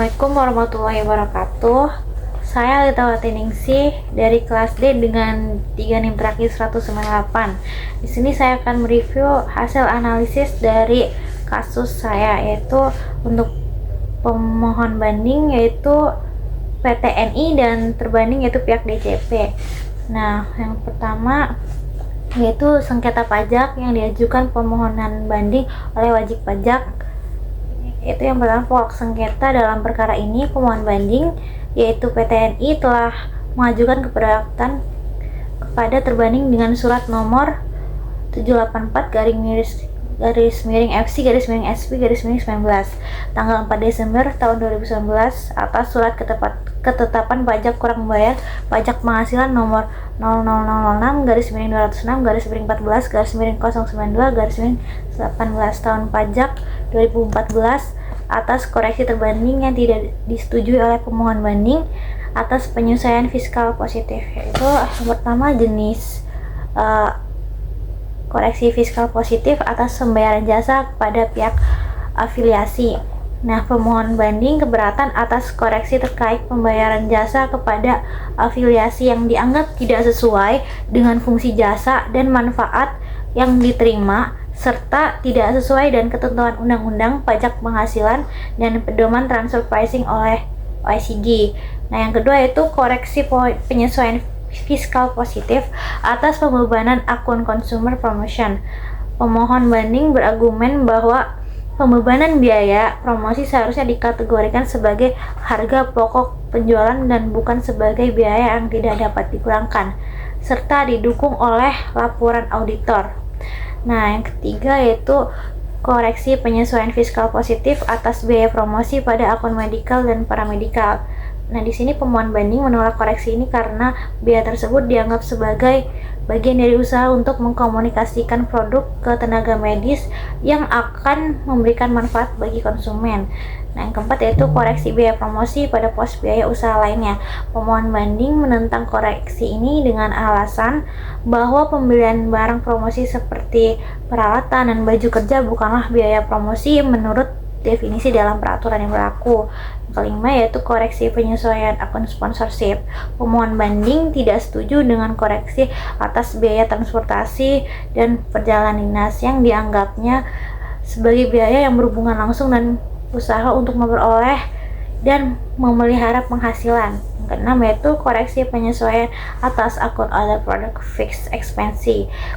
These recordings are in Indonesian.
Assalamualaikum warahmatullahi wabarakatuh. Saya Lita Watiningsih dari kelas D dengan 3 NIM terakhir 198. Di sini saya akan mereview hasil analisis dari kasus saya, yaitu untuk pemohon banding yaitu PTNI dan terbanding yaitu pihak DJP. Nah, yang pertama yaitu sengketa pajak yang diajukan permohonan banding oleh wajib pajak. Itu yang pertama, pokok sengketa dalam perkara ini pemohon banding yaitu PTNI telah mengajukan keberatan kepada terbanding dengan surat nomor 784 garis miring FC garis miring SP garis miring 19 tanggal 4 Desember tahun 2019 atas surat ketetapan pajak kurang membayar pajak penghasilan nomor 00006 garis miring 206 garis miring 14 garis miring 092 garis miring 18 tahun pajak 2014 atas koreksi terbanding yang tidak disetujui oleh pemohon banding atas penyesuaian fiskal positif. Yaitu yang pertama jenis koreksi fiskal positif atas pembayaran jasa kepada pihak afiliasi. Nah, pemohon banding keberatan atas koreksi terkait pembayaran jasa kepada afiliasi yang dianggap tidak sesuai dengan fungsi jasa dan manfaat yang diterima serta tidak sesuai dengan ketentuan Undang-Undang Pajak Penghasilan dan Pedoman Transfer Pricing oleh OECD. Nah, yang kedua yaitu koreksi penyesuaian fiskal positif atas pembebanan akun consumer promotion. Pemohon banding berargumen bahwa pembebanan biaya promosi seharusnya dikategorikan sebagai harga pokok penjualan dan bukan sebagai biaya yang tidak dapat dikurangkan, serta didukung oleh laporan auditor. Nah, yang ketiga yaitu koreksi penyesuaian fiskal positif atas biaya promosi pada akun medikal dan paramedikal. Nah, di sini pemohon banding menolak koreksi ini karena biaya tersebut dianggap sebagai bagian dari usaha untuk mengkomunikasikan produk ke tenaga medis yang akan memberikan manfaat bagi konsumen. Nah, yang keempat yaitu koreksi biaya promosi pada pos biaya usaha lainnya. Pemohon banding menentang koreksi ini dengan alasan bahwa pembelian barang promosi seperti peralatan dan baju kerja bukanlah biaya promosi menurut definisi dalam peraturan yang berlaku. Yang kelima yaitu koreksi penyesuaian akun sponsorship. Pemohon banding tidak setuju dengan koreksi atas biaya transportasi dan perjalanan dinas yang dianggapnya sebagai biaya yang berhubungan langsung dan usaha untuk memperoleh dan memelihara penghasilan. Yang keenam yaitu koreksi penyesuaian atas akun other product fixed expense.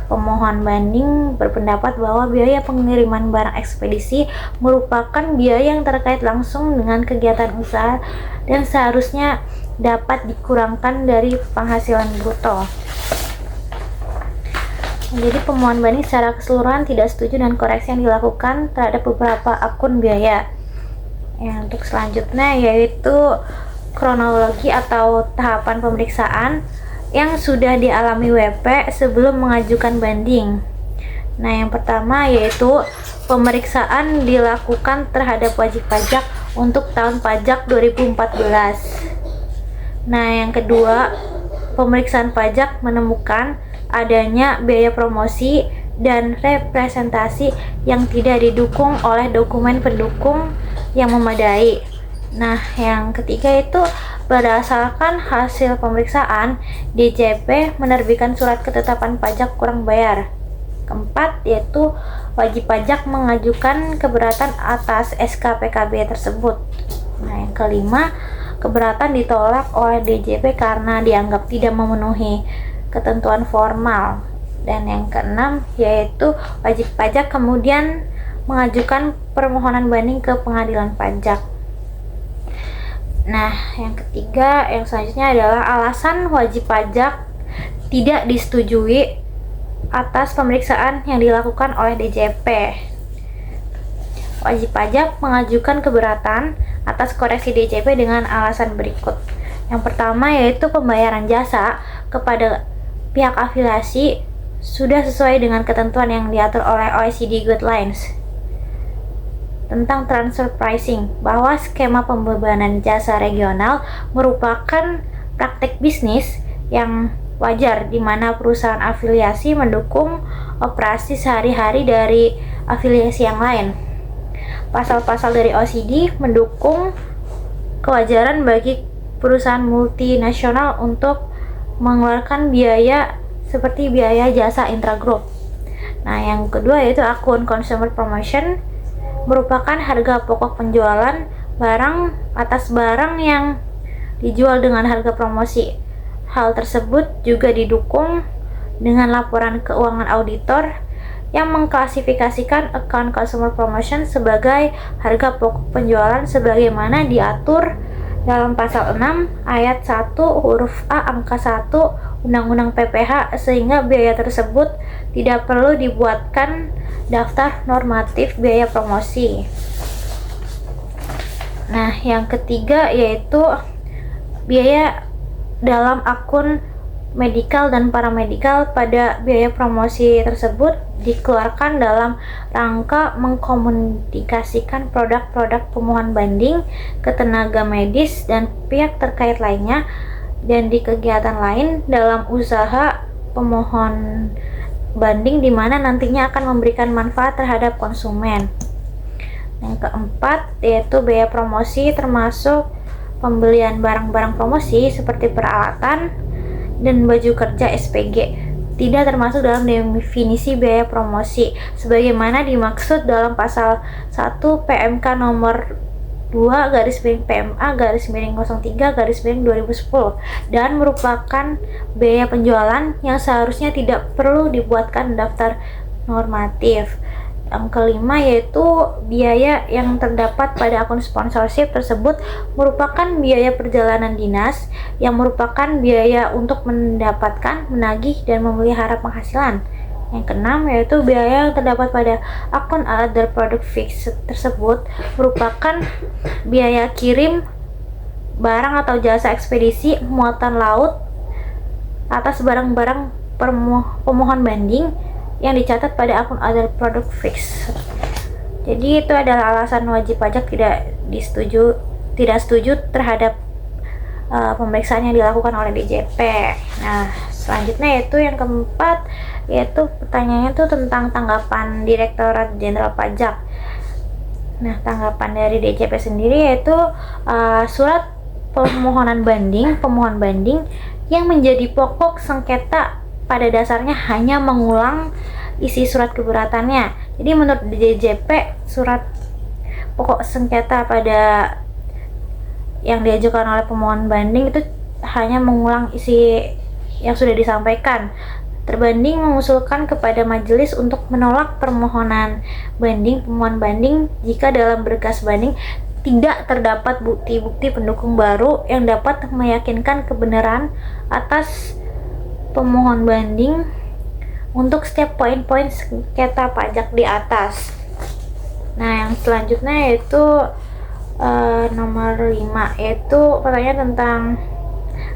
Pemohon banding berpendapat bahwa biaya pengiriman barang ekspedisi merupakan biaya yang terkait langsung dengan kegiatan usaha dan seharusnya dapat dikurangkan dari penghasilan bruto. Jadi pemohon banding secara keseluruhan tidak setuju dengan koreksi yang dilakukan terhadap beberapa akun biaya. Untuk selanjutnya yaitu kronologi atau tahapan pemeriksaan yang sudah dialami WP sebelum mengajukan banding. Nah, yang pertama yaitu pemeriksaan dilakukan terhadap wajib pajak untuk tahun pajak 2014. Nah, yang kedua, pemeriksaan pajak menemukan adanya biaya promosi dan representasi yang tidak didukung oleh dokumen pendukung yang memadai. Nah, yang ketiga itu berdasarkan hasil pemeriksaan, DJP menerbitkan surat ketetapan pajak kurang bayar. Keempat yaitu wajib pajak mengajukan keberatan atas SKPKB tersebut. Nah, yang kelima, keberatan ditolak oleh DJP karena dianggap tidak memenuhi ketentuan formal. Dan yang keenam yaitu wajib pajak kemudian mengajukan permohonan banding ke pengadilan pajak. Nah, yang ketiga, yang selanjutnya adalah alasan wajib pajak tidak disetujui atas pemeriksaan yang dilakukan oleh DJP. Wajib pajak mengajukan keberatan atas koreksi DJP dengan alasan berikut. Yang pertama yaitu pembayaran jasa kepada pihak afiliasi sudah sesuai dengan ketentuan yang diatur oleh OECD Guidelines tentang transfer pricing, bahwa skema pembebanan jasa regional merupakan praktek bisnis yang wajar di mana perusahaan afiliasi mendukung operasi sehari-hari dari afiliasi yang lain. Pasal-pasal dari OECD mendukung kewajaran bagi perusahaan multinasional untuk mengeluarkan biaya seperti biaya jasa intragroup. Nah, yang kedua yaitu akun consumer promotion, merupakan harga pokok penjualan barang atas barang yang dijual dengan harga promosi. Hal tersebut juga didukung dengan laporan keuangan auditor yang mengklasifikasikan account consumer promotion sebagai harga pokok penjualan sebagaimana diatur dalam pasal 6 ayat 1 huruf A angka 1 Undang-Undang PPH, sehingga biaya tersebut tidak perlu dibuatkan daftar normatif biaya promosi. Nah, yang ketiga yaitu biaya dalam akun medikal dan paramedikal. Pada biaya promosi tersebut dikeluarkan dalam rangka mengkomunikasikan produk-produk pemohon banding ke tenaga medis dan pihak terkait lainnya, dan di kegiatan lain dalam usaha pemohon banding di mana nantinya akan memberikan manfaat terhadap konsumen. Yang keempat yaitu biaya promosi termasuk pembelian barang-barang promosi seperti peralatan dan baju kerja SPG, tidak termasuk dalam definisi biaya promosi sebagaimana dimaksud dalam pasal 1 PMK nomor 2/PMA/03/2010 dan merupakan biaya penjualan yang seharusnya tidak perlu dibuatkan daftar normatif. Yang kelima yaitu biaya yang terdapat pada akun sponsorship tersebut merupakan biaya perjalanan dinas yang merupakan biaya untuk mendapatkan, menagih, dan memelihara penghasilan. Yang keenam yaitu biaya yang terdapat pada akun other product fix tersebut merupakan biaya kirim barang atau jasa ekspedisi muatan laut atas barang-barang pemohon banding yang dicatat pada akun other product fix. Jadi itu adalah alasan wajib pajak tidak setuju terhadap pemeriksaan yang dilakukan oleh DJP. Nah, selanjutnya yaitu yang keempat, yaitu pertanyaannya itu tentang tanggapan Direktorat Jenderal Pajak. Nah, tanggapan dari DJP sendiri yaitu surat pemohon banding yang menjadi pokok sengketa pada dasarnya hanya mengulang isi surat keberatannya. Jadi menurut DJP, surat pokok sengketa pada yang diajukan oleh pemohon banding itu hanya mengulang isi yang sudah disampaikan. Terbanding mengusulkan kepada majelis untuk menolak permohonan pemohon banding jika dalam berkas banding tidak terdapat bukti-bukti pendukung baru yang dapat meyakinkan kebenaran atas pemohon banding untuk setiap poin-poin sengketa pajak di atas. Nah, yang selanjutnya yaitu nomor 5, yaitu pertanyaan tentang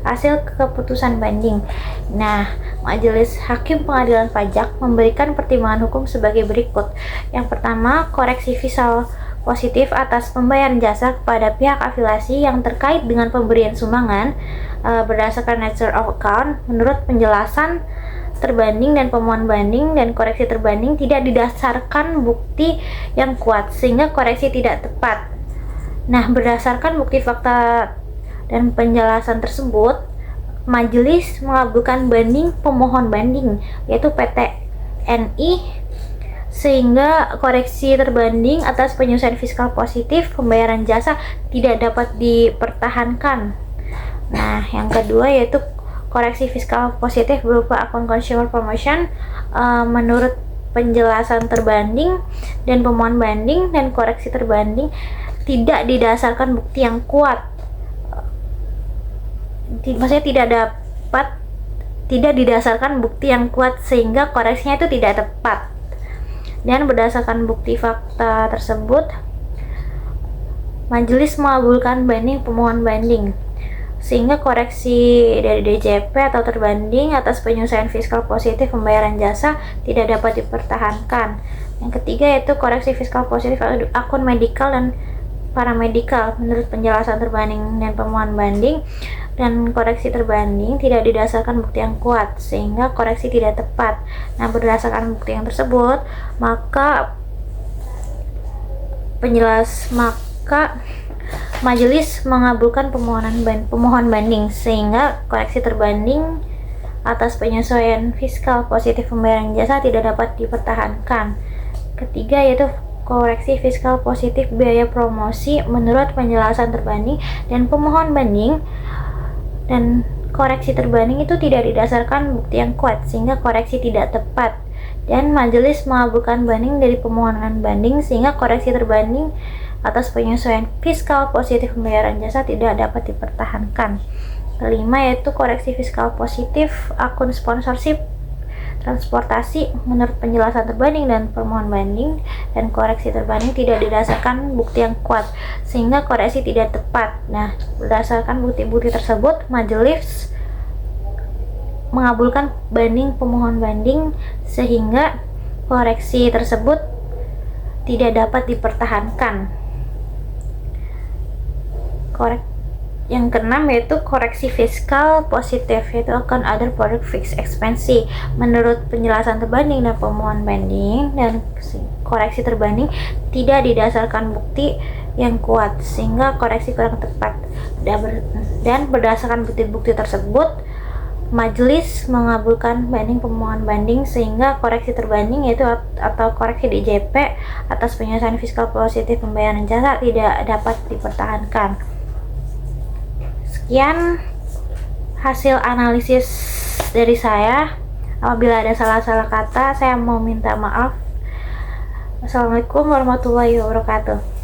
hasil keputusan banding. Nah, Majelis Hakim Pengadilan Pajak memberikan pertimbangan hukum sebagai berikut. Yang pertama, koreksi fiscal positif atas pembayaran jasa kepada pihak afiliasi yang terkait dengan pemberian sumbangan berdasarkan nature of account menurut penjelasan terbanding dan pemohon banding, dan koreksi terbanding tidak didasarkan bukti yang kuat sehingga koreksi tidak tepat. Nah, berdasarkan bukti fakta dan penjelasan tersebut, majelis mengabulkan banding pemohon banding yaitu PTNI, sehingga koreksi terbanding atas penyelesaian fiskal positif pembayaran jasa tidak dapat dipertahankan. Nah, yang kedua yaitu koreksi fiskal positif berupa akun consumer promotion menurut penjelasan terbanding dan pemohon banding, dan koreksi terbanding tidak didasarkan bukti yang kuat. Maksudnya tidak didasarkan bukti yang kuat sehingga koreksinya itu tidak tepat. Dan berdasarkan bukti fakta tersebut, majelis mengabulkan banding pemohon banding sehingga koreksi dari DJP atau terbanding atas penyelesaian fiskal positif pembayaran jasa tidak dapat dipertahankan. Yang ketiga yaitu koreksi fiskal positif akun medikal dan paramedikal menurut penjelasan terbanding dan pemohon banding, dan koreksi terbanding tidak didasarkan bukti yang kuat sehingga koreksi tidak tepat. Nah, berdasarkan bukti yang tersebut, maka Majelis mengabulkan pemohon banding sehingga koreksi terbanding atas penyesuaian fiskal positif pembayaran jasa tidak dapat dipertahankan. Ketiga yaitu koreksi fiskal positif biaya promosi menurut penjelasan terbanding dan pemohon banding, dan koreksi terbanding itu tidak didasarkan bukti yang kuat sehingga koreksi tidak tepat, dan majelis mengabulkan banding dari permohonan banding sehingga koreksi terbanding atas penyesuaian fiskal positif pembayaran jasa tidak dapat dipertahankan. Kelima yaitu koreksi fiskal positif akun sponsorship transportasi menurut penjelasan terbanding dan permohonan banding, dan koreksi terbanding tidak didasarkan bukti yang kuat sehingga koreksi tidak tepat. Nah, berdasarkan bukti-bukti tersebut, majelis mengabulkan banding pemohon banding sehingga koreksi tersebut tidak dapat dipertahankan. Yang keenam yaitu koreksi fiskal positif, yaitu account other product fixed expense menurut penjelasan terbanding dan pemohon banding, dan koreksi terbanding tidak didasarkan bukti yang kuat sehingga koreksi kurang tepat, dan berdasarkan bukti-bukti tersebut majelis mengabulkan banding pemohon banding sehingga koreksi terbanding yaitu atau koreksi DJP atas penyelesaian fiskal positif pembayaran jasa tidak dapat dipertahankan. Sekian hasil analisis dari saya. Apabila ada salah-salah kata, saya mau minta maaf. Assalamualaikum warahmatullahi wabarakatuh.